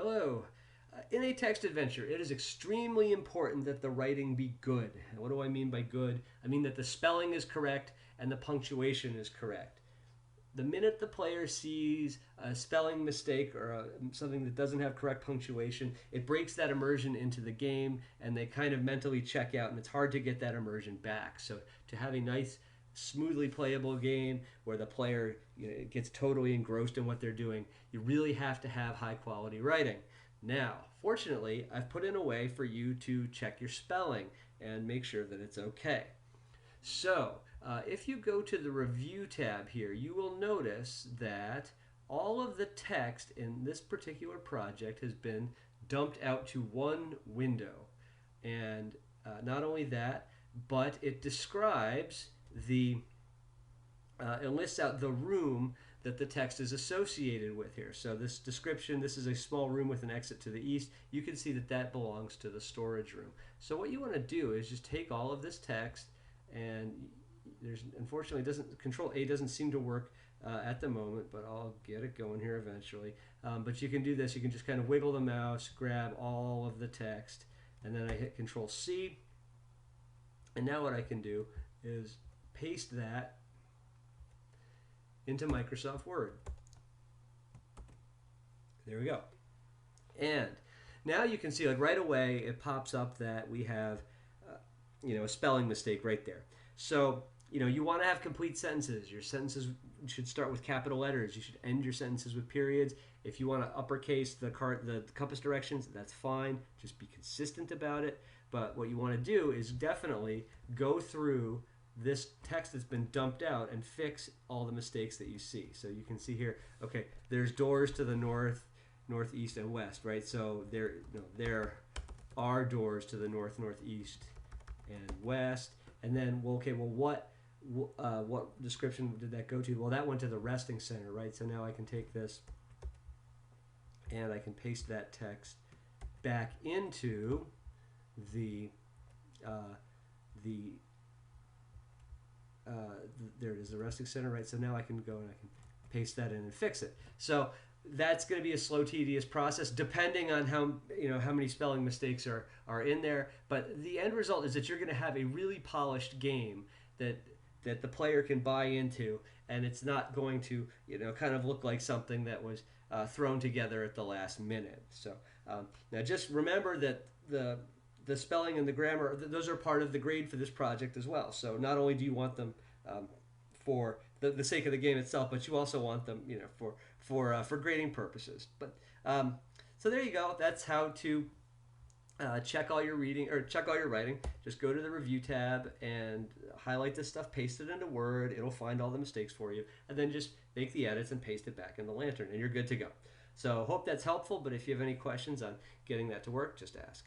Hello. In a text adventure, it is extremely important that the writing be good. And what do I mean by good? I mean that the spelling is correct and the punctuation is correct. The minute the player sees a spelling mistake or something that doesn't have correct punctuation, it breaks that immersion into the game and they kind of mentally check out, and it's hard to get that immersion back. So, to have a nice, smoothly playable game where the player gets totally engrossed in what they're doing, you really have to have high quality writing. Now, fortunately, I've put in a way for you to check your spelling and make sure that it's okay. So, if you go to the review tab here, you will notice that all of the text in this particular project has been dumped out to one window. And not only that, but it describes it lists out the room that the text is associated with here. So this description, this is a small room with an exit to the east. You can see that that belongs to the storage room. So what you want to do is just take all of this text, and there's unfortunately doesn't Control A doesn't seem to work at the moment, but I'll get it going here eventually. But you can do this. You can just kind of wiggle the mouse, grab all of the text, and then I hit Control C. And now what I can do is paste that into Microsoft Word. There we go. And now you can see, like, right away it pops up that we have a spelling mistake right there. So you want to have complete sentences. Your sentences should start with capital letters. You should end your sentences with periods. If you want to uppercase the compass directions, that's fine. Just be consistent about it. But what you want to do is definitely go through this text that's been dumped out and fix all the mistakes that you see. So you can see here, okay, there's doors to the north, northeast, and west, right? So there are doors to the north, northeast, and west. And then, what description did that go to? Well, that went to the resting center, right? So now I can take this and I can paste that text back into there it is, the resting center, right? So now I can go and I can paste that in and fix it. So that's going to be a slow, tedious process, depending on how many spelling mistakes are in there. But the end result is that you're going to have a really polished game that the player can buy into, and it's not going to kind of look like something that was thrown together at the last minute. So now just remember that the spelling and the grammar, those are part of the grade for this project as well. So not only do you want them for the sake of the game itself, but you also want them for grading purposes. But so there you go. That's how to check all your reading or check all your writing. Just go to the review tab and highlight this stuff, paste it into Word. It'll find all the mistakes for you, and then just make the edits and paste it back in the Lantern, and you're good to go. So hope that's helpful. But if you have any questions on getting that to work, just ask.